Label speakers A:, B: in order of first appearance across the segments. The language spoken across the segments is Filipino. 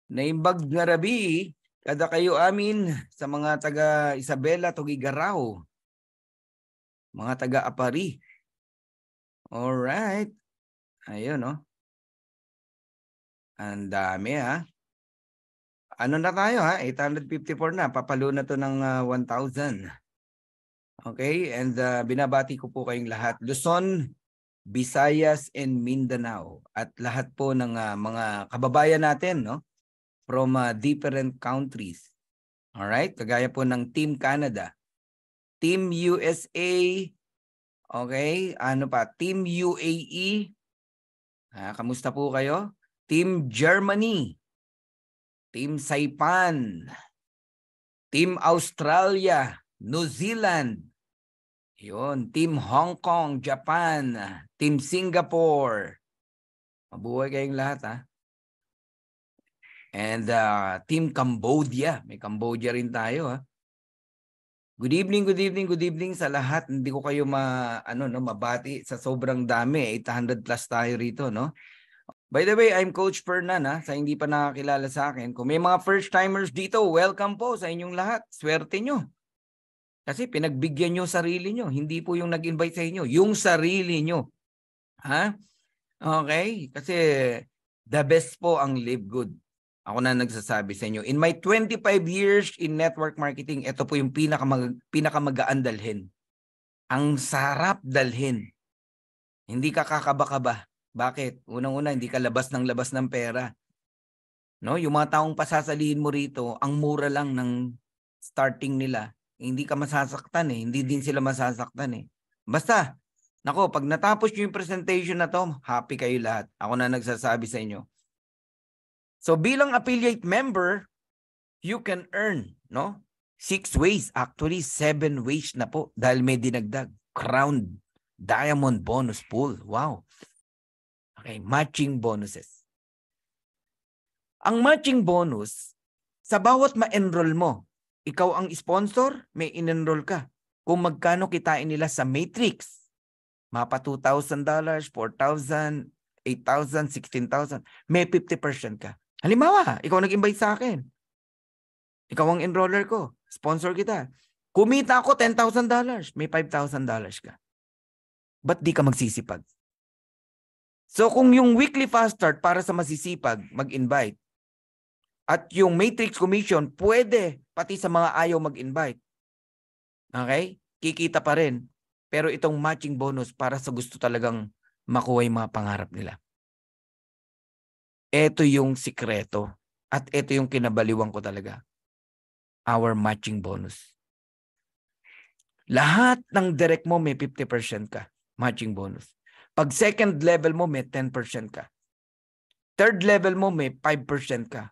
A: Naimbag nga rabi, kada kayo amin sa mga taga Isabela, Tugigaraw, mga taga Apari. Alright. Ayun, no? Ang dami, ha? Ano na tayo, ha? 854 na. Papalo na to ng 1,000. Okay? And binabati ko po kayong lahat. Luzon, Visayas, and Mindanao. At lahat po ng mga kababayan natin, no? From different countries. Alright? Kagaya po ng Team Canada, Team USA, okay? Ano pa? Team UAE. Kamusta po kayo? Team Germany, Team Saipan, Team Australia, New Zealand, yun, Team Hong Kong, Japan, Team Singapore. Mabuhay kayong lahat, ha? And Team Cambodia. May Cambodia rin tayo, ha? Good evening, good evening, good evening sa lahat. Hindi ko kayo mabati sa sobrang dami. 800 plus tayo rito, no? By the way, I'm Coach Fernan, ha? Sa hindi pa nakakilala sa akin. Kung may mga first-timers dito, welcome po sa inyong lahat. Swerte nyo. Kasi pinagbigyan nyo sarili nyo. Hindi po yung nag-invite sa inyo. Yung sarili nyo. Ha? Okay? Kasi the best po ang live good. Ako na nagsasabi sa inyo. In my 25 years in network marketing, ito po yung pinakamagaan dalhin. Ang sarap dalhin. Hindi ka kakaba-kaba. Bakit? Unang-una, hindi ka labas ng pera. No? Yung mga taong pasasalihin mo rito, ang mura lang ng starting nila. Hindi ka masasaktan eh. Hindi din sila masasaktan eh. Basta, nako, pag natapos nyo yung presentation na to, happy kayo lahat. Ako na nagsasabi sa inyo. So bilang affiliate member, you can earn, no? 6 ways, actually 7 ways na po dahil may dinagdag. Crown Diamond Bonus Pool. Wow. Okay, matching bonuses. Ang matching bonus, sa bawat ma-enroll mo, ikaw ang sponsor, may in-enroll ka. Kung magkano kitain nila sa Matrix, mapa $2,000, $4,000, $8,000, $16,000, may 50% ka. Halimbawa, ikaw nag-invite sa akin. Ikaw ang enroller ko. Sponsor kita. Kumita ako $10,000. May $5,000 ka. Ba't di ka magsisipag? So kung yung weekly fast start para sa masisipag, mag-invite, at yung matrix commission, pwede pati sa mga ayaw mag-invite. Okay? Kikita pa rin. Pero itong matching bonus para sa gusto talagang makuha yung mga pangarap nila. Ito yung sikreto. At ito yung kinabaliwan ko talaga. Our matching bonus. Lahat ng direct mo may 50% ka. Matching bonus. Pag second level mo may 10% ka. Third level mo may 5% ka.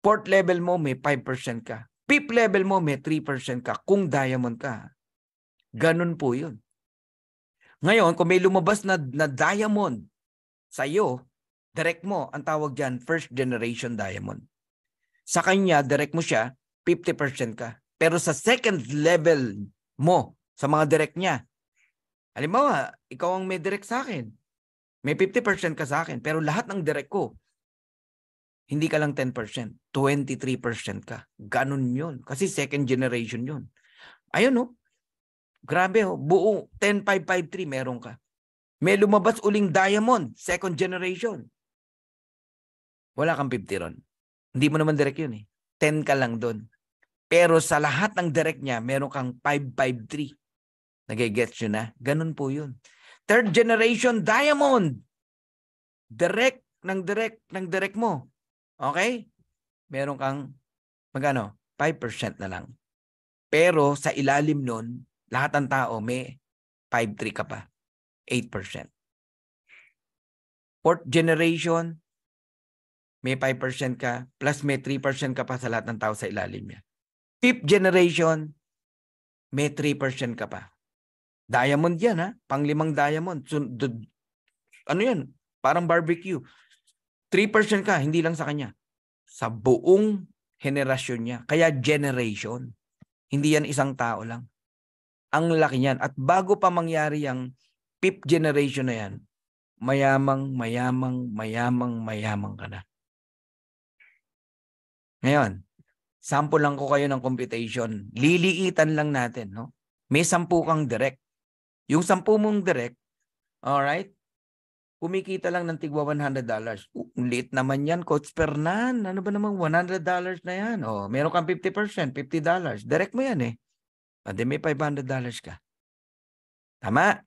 A: Fourth level mo may 5% ka. Fifth level mo may 3% ka kung diamond ka. Ganun po yun. Ngayon, kung may lumabas na diamond sa iyo, direct mo, ang tawag dyan, first generation diamond. Sa kanya, direct mo siya, 50% ka. Pero sa second level mo, sa mga direct niya, halimbawa, ikaw ang may direct sa akin. May 50% ka sa akin. Pero lahat ng direct ko, hindi ka lang 10%. 23% ka. Ganun yun. Kasi second generation yun. Ayun, no? Grabe, oh. Buo 10,553 meron ka. May lumabas uling diamond, second generation. Wala kang 50 ron. Hindi mo naman direct yun eh. 10 ka lang doon. Pero sa lahat ng direct niya, meron kang 553. Nagigets nyo na? Ganun po yun. Third generation diamond. Direct ng direct mo. Okay? Meron kang magano? 5% na lang. Pero sa ilalim nun, lahat ng tao may 5-3 ka pa. 8%. Fourth generation, may 5% ka, plus may 3% ka pa sa lahat ng tao sa ilalim niya. Fifth generation, may 3% ka pa. Diamond yan, ha? Panglimang diamond. Ano yan? Parang barbecue. 3% ka, hindi lang sa kanya. Sa buong henerasyon niya. Kaya generation. Hindi yan isang tao lang. Ang laki niyan. At bago pa mangyari yung fifth generation na yan, mayamang ka na. Ngayon, sample lang ko kayo ng computation. Liliitan lang natin, no? May 10 kang direct. Yung 10 mong direct, alright, kumikita lang ng tigwa $100. Liit naman yan, Coach Fernan. Ano ba namang $100 na yan? Oh, meron kang 50%, $50. Direct mo yan eh. Ade may $500 ka. Tama?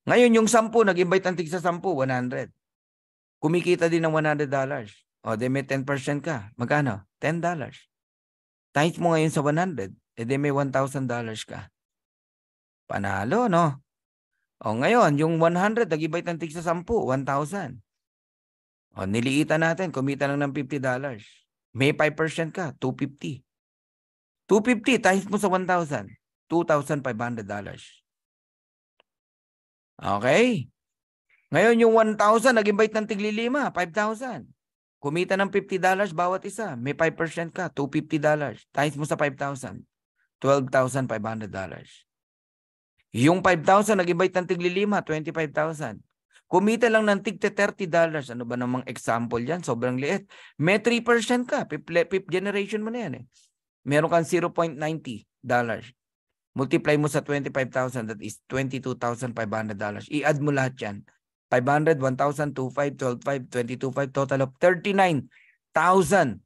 A: Ngayon, yung 10, nag-invite ang tig sa 10, 100. Kumikita din ng $100. O, de may 10% ka. Magkano? $10. Times mo ngayon sa 100, de may $1,000 ka. Panalo, no? O, ngayon, yung 100, nag-invite ang tig sa 10, 1,000. O, niliitan natin, kumita lang ng $50. May 5% ka, 250. 250 times mo sa 1,000, $2,500. Okay? Ngayon yung 1,000, nag-invite ng tigli-5, 5,000. Kumita ng $50 bawat isa. May 5% ka, $250. Times mo sa 5,000, $12,500. Yung 5,000, nag-invite ng tigli-5, 25,000. Kumita lang ng tig $30. Ano ba namang example yan? Sobrang liit. May 3% ka. Fifth generation mo na yan eh. Meron kang $0.90. Multiply mo sa 25,000, that is $22,500. I-add mo lahat yan. 500, 1,000, 2,500, 12,500, 22,500, total of $39,000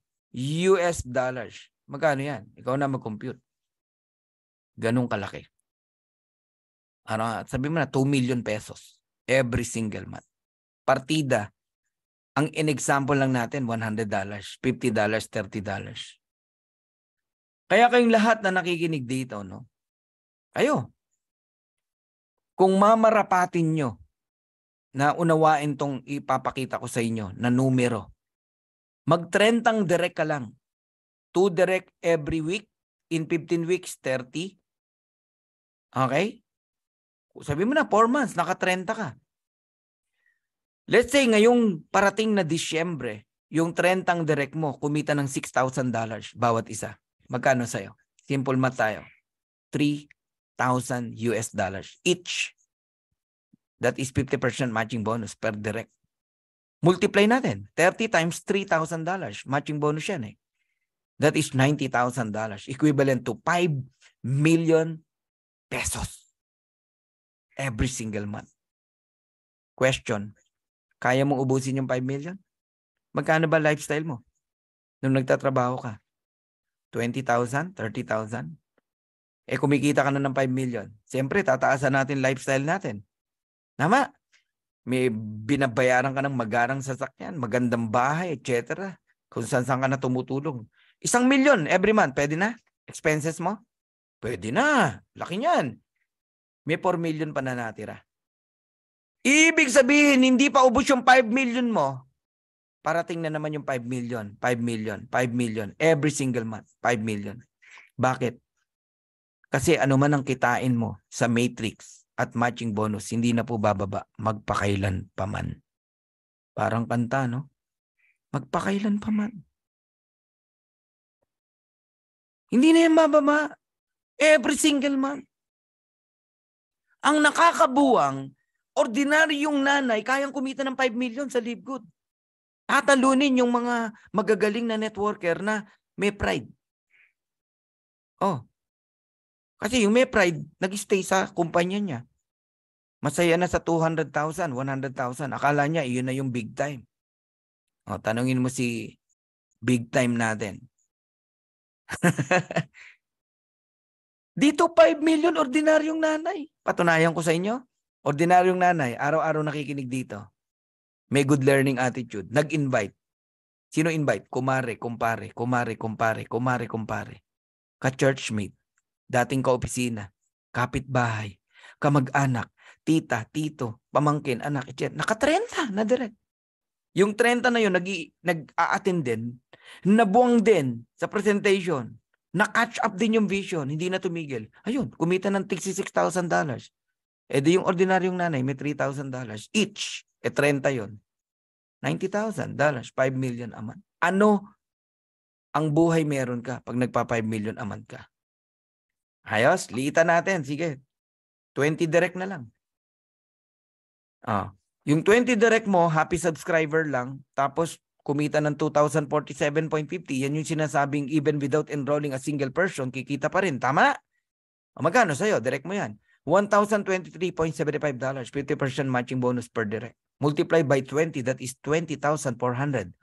A: US dollars. Magkano yan? Ikaw na mag-compute. Ganun kalaki. Ano, sabi mo na 2 million pesos every single month. Partida, ang in-example lang natin, $100, $50, $30. Kaya kayong lahat na nakikinig dito, no? Kayo, kung mamarapatin nyo na unawain tong ipapakita ko sa inyo na numero, mag-30 direct ka lang. 2 direct every week, in 15 weeks, 30. Okay? Sabi mo na, 4 months, naka-30 ka. Let's say, ngayong parating na Disyembre, yung 30 direct mo, kumita ng $6,000 bawat isa. Magkano sa'yo? Simple math tayo. $3,000 US dollars each. That is 50% matching bonus per direct. Multiply natin. 30 times $3,000. Matching bonus yan eh. That is $90,000. Equivalent to 5 million pesos. Every single month. Question. Kaya mong ubusin yung 5 million? Magkano ba lifestyle mo? Nung nagtatrabaho ka? 20,000? 30,000? Kumikita ka na ng 5 million. Siyempre, tataasan natin lifestyle natin. Tama? May binabayaran ka ng magarang sasakyan, magandang bahay, etc. Kung saan ka na tumutulong. 1 million every month, pwede na? Expenses mo? Pwede na. Laki niyan. May 4 million pa na natira. Ibig sabihin, hindi pa ubos yung 5 million mo. Parating na naman yung 5 million, 5 million, 5 million. Every single month, 5 million. Bakit? Kasi ano man ang kitain mo sa matrix at matching bonus, hindi na po bababa. Magpakailan pa man. Parang kanta, no? Magpakailan pa man. Hindi na yan bababa. Every single month. Ang nakakabuwang, ordinaryong nanay, kayang kumita ng 5 million sa Live Good. Tatalunin yung mga magagaling na networker na may pride. Oh. Kasi yung may pride, nag-stay sa kumpanya niya. Masaya na sa 200,000, 100,000. Akala niya, iyon na yung big time. Oh, tanungin mo si big time natin. Dito 5 million ordinaryong nanay. Patunayan ko sa inyo. Ordinaryong nanay, araw-araw nakikinig dito. May good learning attitude. Nag-invite. Sino invite? Kumare, kumpare, kumare, kumpare, kumare, kumpare. Ka-churchmate, dating ka-opisina, kapitbahay, kamag-anak, tita, tito, pamangkin, anak, etc. Naka-30 na direct. Yung 30 na yun, nag-a-attend din, nabuwang din sa presentation, na-catch up din yung vision, hindi na tumigil. Ayun, kumita ng $66,000. Di yung ordinaryong nanay, may $3,000 each. 30 yun. $90,000, 5 million a month. Ano ang buhay meron ka pag nagpa 5 million a month ka? Ayos, liitan natin. Sige, 20 direct na lang. Yung 20 direct mo, happy subscriber lang. Tapos, kumita ng 2,047.50. Yan yung sinasabing even without enrolling a single person, kikita pa rin. Tama? O magkano sa'yo? Direct mo yan. $1,023.75. 50% matching bonus per direct. Multiply by 20, that is $20,475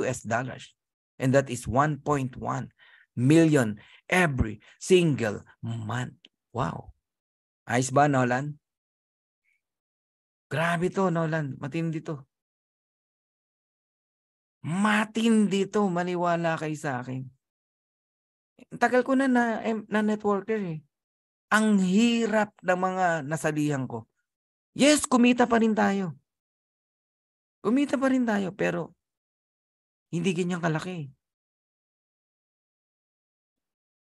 A: US dollars. And that is 1.1 million every single month. Wow. Ayos ba, Nolan? Grabe to, Nolan. Matindi to. Matindi to. Maniwala kayo sa akin. Tagal ko na networker eh. Ang hirap ng mga nasalihan ko. Yes, kumita pa rin tayo. Kumita pa rin tayo, pero hindi ganyan kalaki.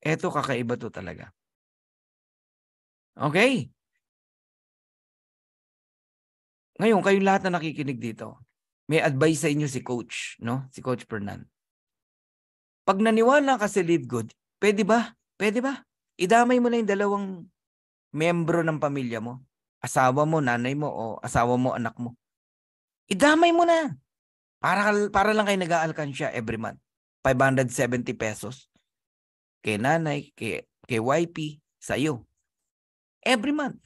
A: Eto, kakaiba to talaga. Okay? Ngayon, kayong lahat na nakikinig dito, may advice sa inyo si Coach, no? Si Coach Fernan. Pag naniwala ka sa Live Good, pwede ba? Pwede ba? Idamay mo na yung dalawang membro ng pamilya mo. Asawa mo, nanay mo, o asawa mo, anak mo. Idamay mo na. Para lang kayo nag-aalkansya every month. 570 pesos. Kay nanay, kay YP, sa'yo. Every month.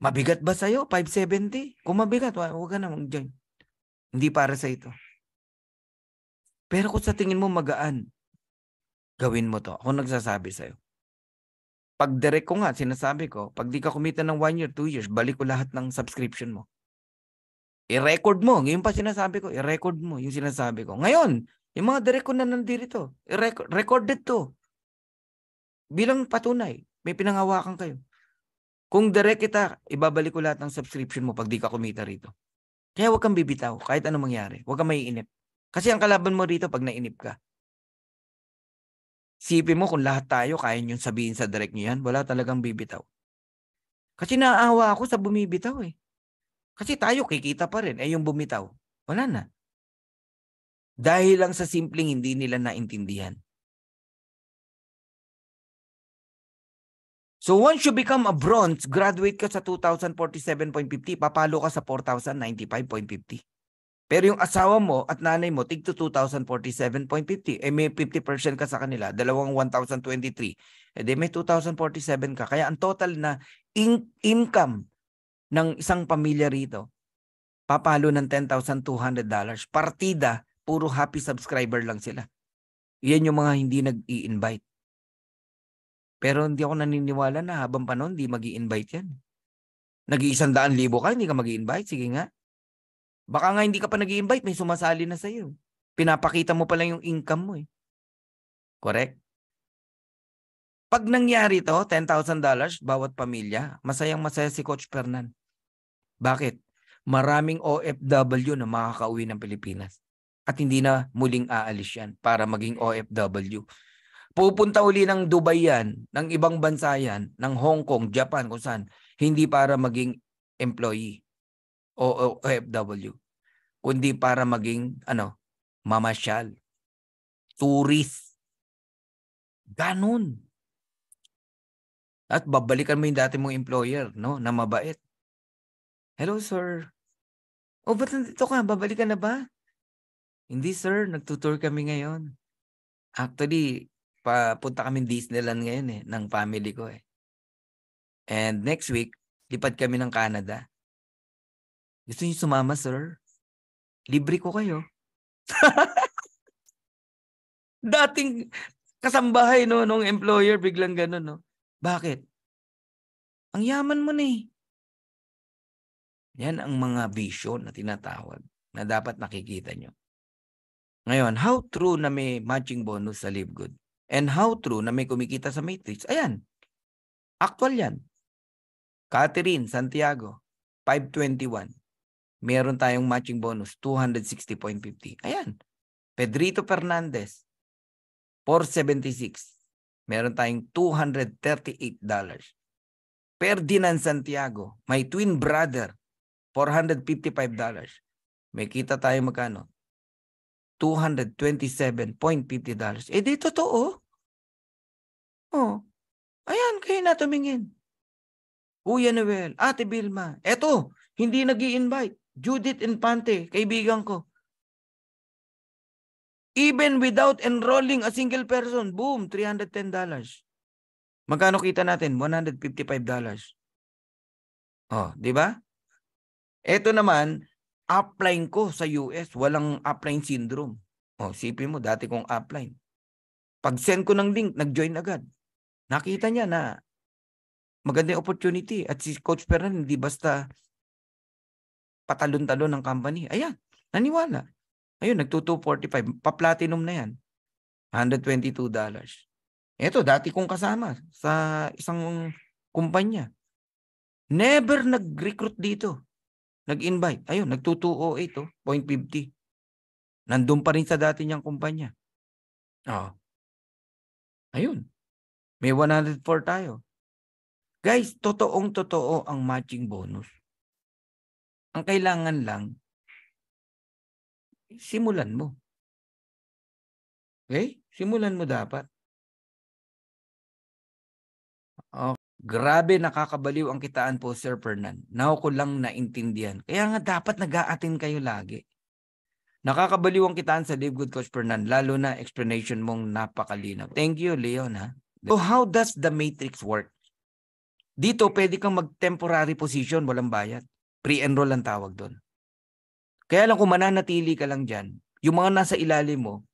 A: Mabigat ba sa'yo? 570? Kung mabigat, huwag ka na mag-join. Hindi para sa ito. Pero kung sa tingin mo magaan, gawin mo to. Ako nagsasabi sa'yo. Pag direct ko nga, sinasabi ko, pag di ka kumita ng 1 year, 2 years, balik ko lahat ng subscription mo. I-record mo. Ngayon pa sinasabi ko, i-record mo yung sinasabi ko. Ngayon, yung mga direct ko na nandito, recorded to. Bilang patunay, may pinanghawakan kayo. Kung direct kita, ibabalik ko lahat ng subscription mo pag di ka kumita rito. Kaya huwag kang bibitaw kahit anong mangyari. Huwag kang maiinip. Kasi ang kalaban mo rito pag nainip ka. Sipin mo kung lahat tayo kaya nyo sabihin sa direct nyo yan, wala talagang bibitaw. Kasi naaawa ako sa bumibitaw eh. Kasi tayo kikita pa rin, yung bumitaw. Wala na. Dahil lang sa simpleng hindi nila naintindihan. So once you become a bronze, graduate ka sa 2,047.50, papalo ka sa 4,095.50. Pero yung asawa mo at nanay mo, tig to 2,047.50. May 50% ka sa kanila, dalawang 1,023. May 2,047 ka. Kaya ang total na income ng isang pamilya rito, papalo ng $10,200. Partida, puro happy subscriber lang sila. Yan yung mga hindi nag-i-invite. Pero hindi ako naniniwala na habang panahon, hindi mag-i-invite yan. Nag-100,000 ka, hindi ka mag-i-invite. Sige nga. Baka nga hindi ka pa nag-i-invite, may sumasali na sa'yo. Pinapakita mo pa lang yung income mo eh. Correct? Pag nangyari to, $10,000 bawat pamilya, masayang-masaya si Coach Fernan. Bakit? Maraming OFW na makakauwi ng Pilipinas. At hindi na muling aalis yan para maging OFW. Pupunta uli ng Dubai yan, ng ibang bansa yan, ng Hong Kong, Japan, kung saan, hindi para maging employee o OFW, kundi para maging, mamasyal, tourist. Ganun. At babalikan mo yung dati mong employer, no, na mabait. Hello, sir. O, ba't nandito ka? Babalikan na ba? Hindi, sir. Nagtutour kami ngayon. Actually, papunta kami Disneyland ngayon ng family ko eh. And next week, lipad kami ng Canada. Gusto niyo sumama, sir? Libre ko kayo. Dating kasambahay nung employer, biglang ganun, no? Bakit? Ang yaman mo na eh. Yan ang mga vision na tinatawag na dapat nakikita nyo. Ngayon, how true na may matching bonus sa Live Good? And how true na may kumikita sa Matrix? Ayan. Actual yan. Catherine Santiago, 521. Meron tayong matching bonus, 260.50. Ayan. Pedrito Fernandez, 476. Meron tayong $238. Ferdinand Santiago, my twin brother, $455. May kita tayo magkano? $227.50. Di totoo. Oh. Ayan, kayo na tumingin. Kuya Noel, Ate Vilma. Eto, hindi nag-i-invite. Judith Infante, kaibigan ko. Even without enrolling a single person, boom, $310. Magkano kita natin? $155. Oh, di ba? Ito naman, upline ko sa US, walang upline syndrome. Oh, sipin mo, dati kong upline. Pag send ko ng link, nag-join agad. Nakita niya na magandang opportunity. At si Coach Fernan, hindi basta patalon-talon ng company. Ayan, naniwala. Ayun, nagto-245. Pa-platinum na yan. $122. Ito, dati kong kasama sa isang kumpanya. Never nag-recruit dito. Nag-invite. Ayun, nagto-208, 0.50. Nandun pa rin sa dati niyang kumpanya. Oh. Ayun. May 104 tayo. Guys, totoong-totoo ang matching bonus. Ang kailangan lang, simulan mo. Okay? Simulan mo dapat. Oh, grabe, nakakabaliw ang kitaan po, Sir Fernan. Now ko lang naintindihan. Kaya nga dapat nag-a-attend kayo lagi. Nakakabaliw ang kitaan sa Live Good, Coach Fernan, lalo na explanation mong napakalinaw. Thank you, Leon. Ha? So how does the matrix work? Dito, pwede kang mag-temporary position, walang bayad. Pre-enroll ang tawag doon. Kaya lang kung mananatili ka lang dyan, yung mga nasa ilalim mo,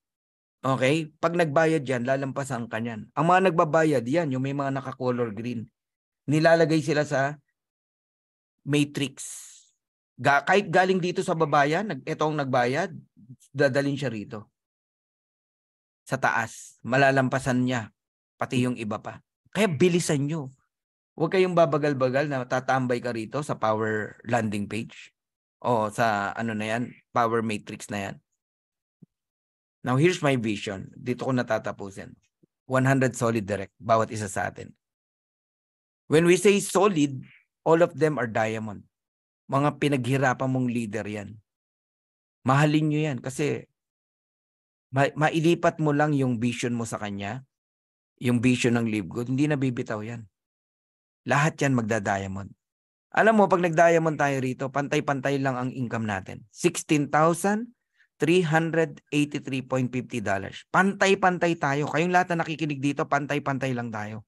A: okay, pag nagbayad yan, lalampasan ka yan. Ang mga nagbabayad yan, yung may mga naka-color green, nilalagay sila sa matrix. Kahit galing dito sa babayan, ito ang nagbayad, dadalhin siya rito. Sa taas, malalampasan niya, pati yung iba pa. Kaya bilisan nyo. Huwag kayong babagal-bagal na tatambay ka rito sa power landing page. O sa ano na yan, power matrix na yan. Now, here's my vision. Dito ko natatapusin. 100 solid direct, bawat isa sa atin. When we say solid, all of them are diamond. Mga pinaghirapan mong leader yan. Mahalin nyo yan kasi mailipat mo lang yung vision mo sa kanya, yung vision ng Live Good, hindi na bibitaw yan. Lahat yan magda-diamond. Alam mo, pag nag-diamond tayo rito, pantay-pantay lang ang income natin. $16,383.50. Pantay-pantay tayo. Kayong lahat na nakikinig dito, pantay-pantay lang tayo.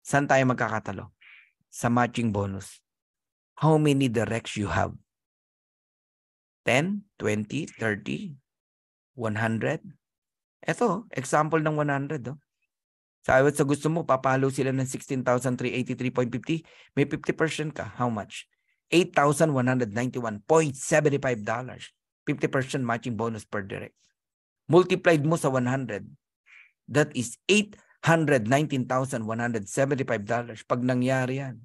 A: Saan tayo magkakatalo? Sa matching bonus. How many directs you have? 10, 20, 30, 100? Ito, example ng 100. Sabi sa gusto mo, papalo sila ng 16,383.50. May 50% ka. How much? $8,191.75. 50% matching bonus per direct. Multiplied mo sa 100. That is $819,175. Pag nangyari yan,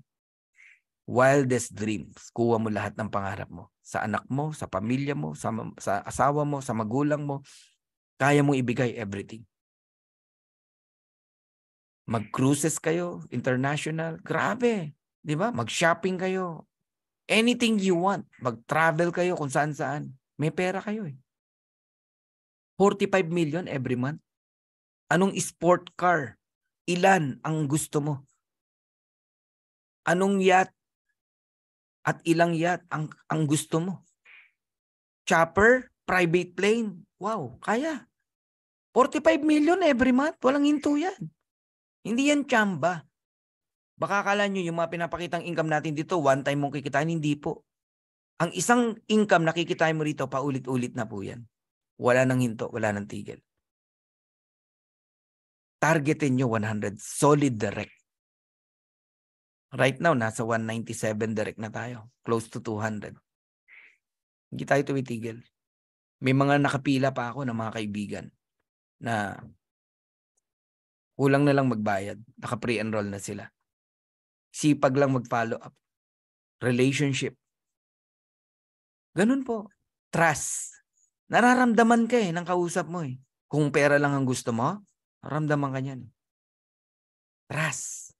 A: wildest dreams. Kuha mo lahat ng pangarap mo. Sa anak mo, sa pamilya mo, sa asawa mo, sa magulang mo. Kaya mong ibigay everything. Mag-cruises kayo, international, grabe. Di ba? Mag-shopping kayo. Anything you want. Mag-travel kayo kung saan-saan. May pera kayo eh. 45 million every month. Anong sport car? Ilan ang gusto mo? Anong yacht? At ilang yacht ang gusto mo? Chopper? Private plane? Wow, kaya. 45 million every month. Walang hinto yan. Hindi yan tsamba. Baka akala nyo yung mga pinapakitang income natin dito, one time mong kikitain, hindi po. Ang isang income na kikitain mo rito, paulit-ulit na po yan. Wala nang hinto, wala nang tigil. Targetin nyo 100, solid direct. Right now, nasa 197 direct na tayo. Close to 200. Hindi tayo tumitigil. May mga nakapila pa ako ng mga kaibigan na kulang na lang magbayad. Naka-pre-enroll na sila. Sipag lang mag-follow up. Relationship. Ganun po. Trust. Nararamdaman ka ng kausap mo eh. Kung pera lang ang gusto mo, nararamdaman ka niyan. Trust.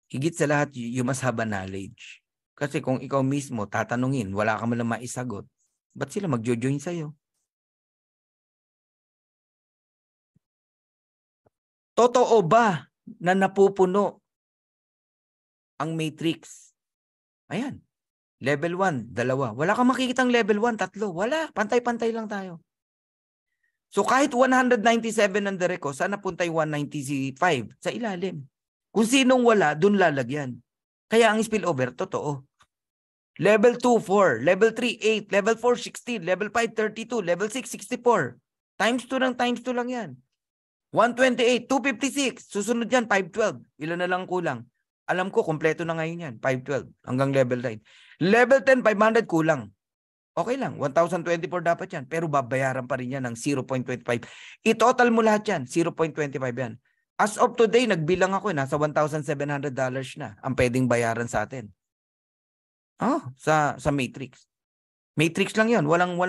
A: Higit sa lahat, you must have a knowledge. Kasi kung ikaw mismo tatanungin, wala ka man lang maisagot, ba't sila magjo-join sa'yo? Totoo ba na napupuno ang matrix? Ayan. Level 1, 2. Wala kang makikitang level 1, 3. Wala. Pantay-pantay lang tayo. So kahit 197 ang direct ko, saan napunta yung 195? Sa ilalim. Kung sinong wala, dun lalagyan. Kaya ang spillover, totoo. Level 2, 4. Level 3, 8. Level 4, 16. Level 5, 32. Level 6, 64. Times 2 lang yan. 128, 256. Susunod yan, 512. Ilan na lang kulang? Alam ko, kompleto na ngayon yan. 512 hanggang level 9. Level 10, 500 kulang. Okay lang, 1,024 dapat yan. Pero babayaran pa rin yan ng 0.25. I-total mo lahat yan, 0.25 yan. As of today, nagbilang ako, nasa $1,700 na ang pwedeng bayaran sa atin. Sa Matrix. Matrix lang yan, walang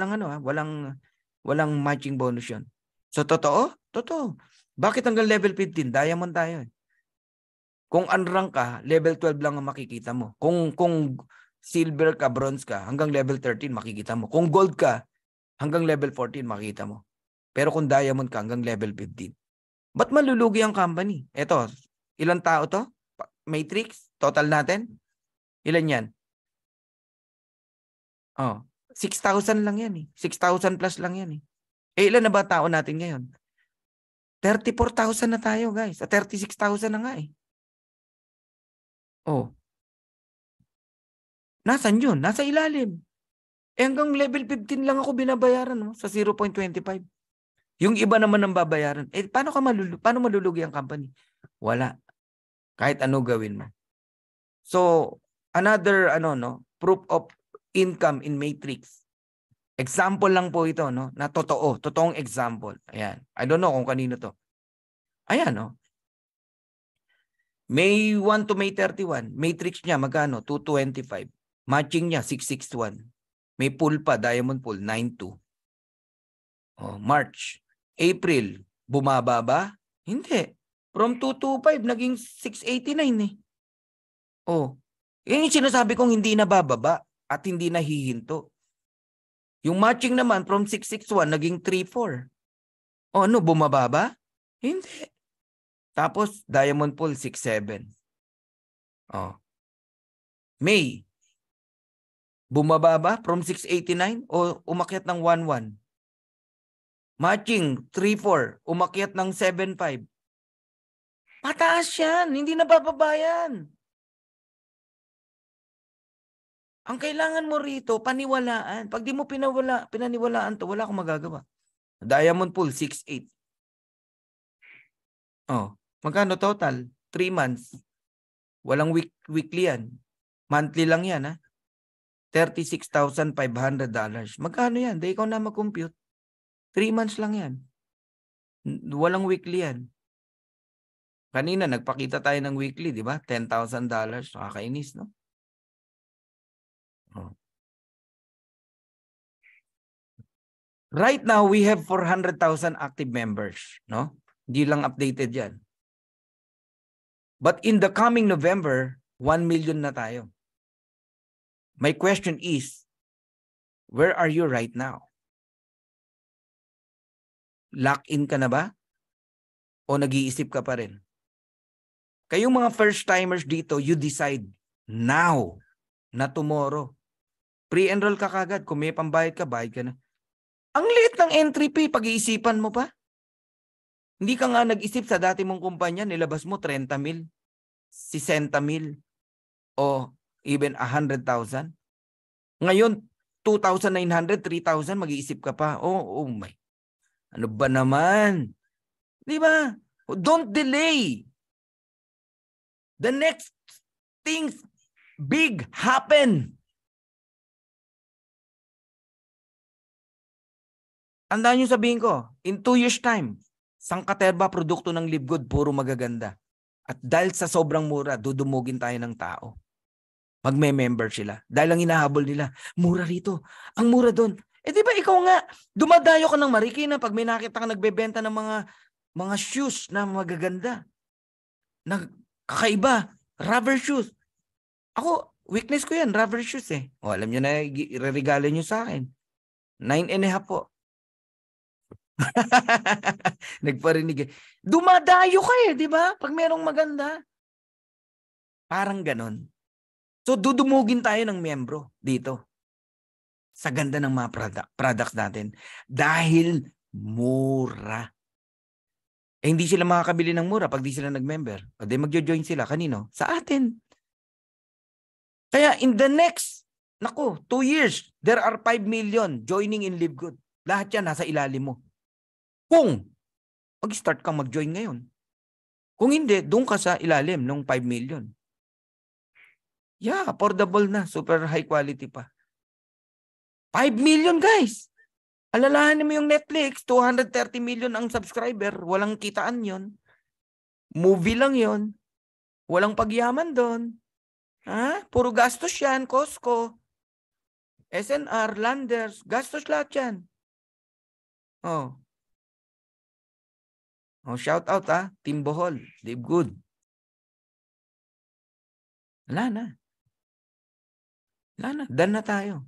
A: matching bonus yun. So, totoo? Totoo. Bakit hanggang level 15? Diamond tayo. Kung unrank ka, level 12 lang ang makikita mo. Kung silver ka, bronze ka, hanggang level 13 makikita mo. Kung gold ka, hanggang level 14 makikita mo. Pero kung diamond ka, hanggang level 15. Ba't malulugi ang company? Eto, ilang tao to? Matrix, total natin? Ilan yan? 6,000 lang yan eh. 6,000 plus lang yan eh. Ilan na ba tao natin ngayon? 34,000 na tayo, guys. 36,000 na nga eh. Nasaan yun? Nasa ilalim. Hanggang level 15 lang ako binabayaran sa 0.25. Yung iba naman ang babayaran. Paano malulugi ang company? Wala. Kahit ano gawin mo. So, another proof of income in Matrix. Example lang po ito, na totoong example. Ayan. I don't know kung kanino to. Ayan, May 1 to May 31. Matrix niya, magkano? 225. Matching niya, 661. May pool pa, diamond pool, 92. March. April, bumaba ba? Hindi. From 225, naging 689 eh. Yan yung sinasabi kong hindi na bababa at hindi na hihinto. Yung matching naman from 661 naging 34. Bumaba ba? Hindi. Tapos diamond pool 67. May. Bumaba ba from 689 o umakyat ng 11? Matching 34, umakyat ng 75. Pataas yan, hindi na bababa yan. Ang kailangan mo rito, paniwalaan. Pag di mo pinaniwalaan to, wala akong magagawa. Diamond pool, 6.8. Magkano total? 3 months. Walang weekly yan. Monthly lang yan, $36,500. Magkano yan? Di ikaw na mag-compute. 3 months lang yan. Walang weekly yan. Kanina, nagpakita tayo ng weekly, di ba? $10,000. Nakakainis, no? Right now, we have 400,000 active members, no? Hindi lang updated yan. But in the coming November, 1 million na tayo. My question is, where are you right now? Lock-in ka na ba? O nag-iisip ka pa rin? Kayong mga first-timers dito, you decide now, na tomorrow. Pre-enroll ka kagad. Kung may pambayad ka, bayad ka na. Ang liit ng entry fee, pag-iisipan mo pa. Hindi ka nga nag-isip sa dati mong kumpanya, nilabas mo 30,000, 60,000, o even 100,000. Ngayon, 2,900, 3,000, mag-iisip ka pa. Oh my. Ano ba naman? Di ba? Don't delay. The next things big happen. Tandaan nyo sabihin ko, in 2 years time, sangkaterba produkto ng Livegood, puro magaganda. At dahil sa sobrang mura, dudumugin tayo ng tao. Magme-member sila. Dahil ang hinahabol nila, mura rito, ang mura doon. Di ba ikaw nga, dumadayo ka ng Marikina pag may nakita ka nagbebenta ng mga shoes na magaganda. Na kakaiba, rubber shoes. Ako, weakness ko yan, rubber shoes eh. Alam nyo na, ireregalo nyo sa akin. 9.5 po. Nagparinig. Dumadayo ka di ba? Pag merong maganda. Parang ganon. So, dudumugin tayo ng miyembro dito sa ganda ng mga products natin dahil mura. Eh, hindi sila makakabili ng mura pag di sila nag-member. O di magjo-join sila. Kanino? Sa atin. Kaya in the next, 2 years, there are 5 million joining in Live Good. Lahat yan nasa ilalim mo. Kung mag-start kang mag-join ngayon. Kung hindi, doon ka sa ilalim ng 5 million. Yeah, affordable na. Super high quality pa. 5 million, guys. Alalahanin mo yung Netflix, 230 million ang subscriber. Walang kitaan yon. Movie lang yon. Walang pagyaman doon. Ha? Puro gastos yan. Costco, SNR, Landers. Gastos lahat yan. Oh. Oh, shout out Team Bohol. Live Good. Wala na. Wala na. Done na tayo.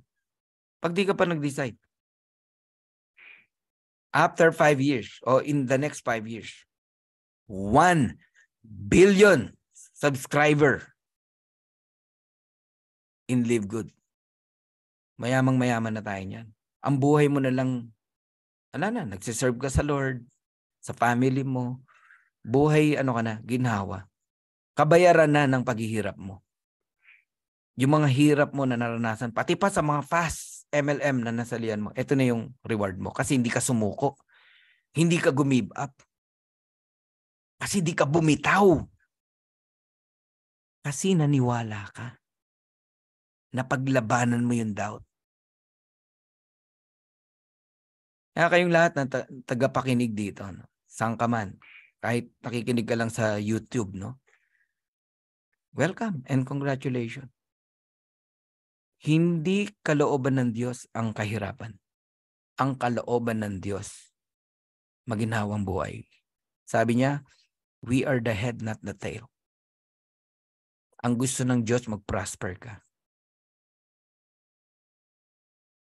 A: Pag di ka pa nag-decide. After 5 years or in the next 5 years, 1 billion subscriber in Live Good. Mayamang-mayaman na tayo niyan. Ang buhay mo na lang, nagsiserve ka sa Lord, sa family mo. Buhay, ginhawa. Kabayaran na ng paghihirap mo. Yung mga hirap mo na naranasan, pati pa sa mga fast MLM na nasalihan mo, ito na yung reward mo. Kasi hindi ka sumuko. Hindi ka give up. Kasi hindi ka bumitaw. Kasi naniwala ka. Napaglabanan mo yung doubt. Kaya kayong lahat na tagapakinig dito, saan ka man, kahit nakikinig ka lang sa YouTube, welcome and congratulations. Hindi kalooban ng Diyos ang kahirapan. Ang kalooban ng Diyos, maginhawang buhay. Sabi niya, we are the head, not the tail. Ang gusto ng Diyos, mag-prosper ka.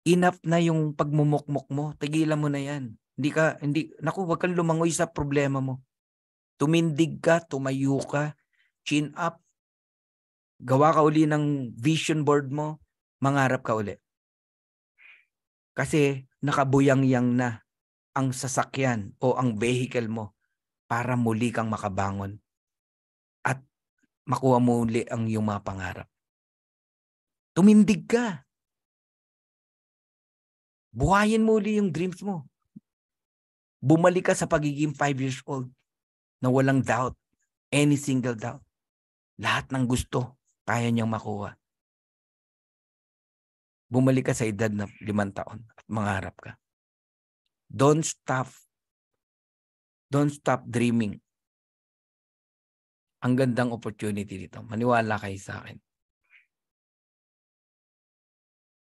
A: Enough na yung pagmumukmok mo. Tigilan mo na yan. Huwag kang lumangoy sa problema mo. Tumindig ka, tumayo ka, chin up, gawa ka uli ng vision board mo, mangarap ka uli. Kasi nakabuyang-yang na ang sasakyan o ang vehicle mo para muli kang makabangon at makuha mo uli ang iyong mga pangarap. Tumindig ka. Buhayin mo uli yung dreams mo. Bumalik ka sa pagiging 5 years old na walang doubt, any single doubt. Lahat ng gusto, kaya niyang makuha. Bumalik ka sa edad na 5 taon at mangarap ka. Don't stop dreaming. Ang gandang opportunity dito. Maniwala kayo sa akin.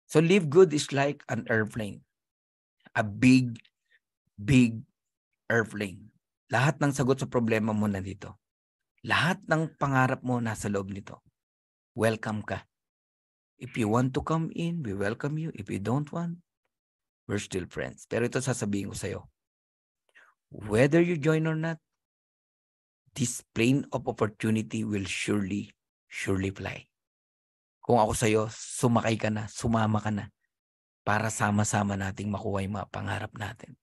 A: So Live Good is like an airplane. A big airplane. Lahat ng sagot sa problema mo na dito. Lahat ng pangarap mo nasa loob nito. Welcome ka. If you want to come in, we welcome you. If you don't want, we're still friends. Pero ito sasabihin ko sa'yo. Whether you join or not, this plane of opportunity will surely fly. Kung ako sa'yo, sumakay ka na, sumama ka na para sama-sama nating makuha yung mga pangarap natin.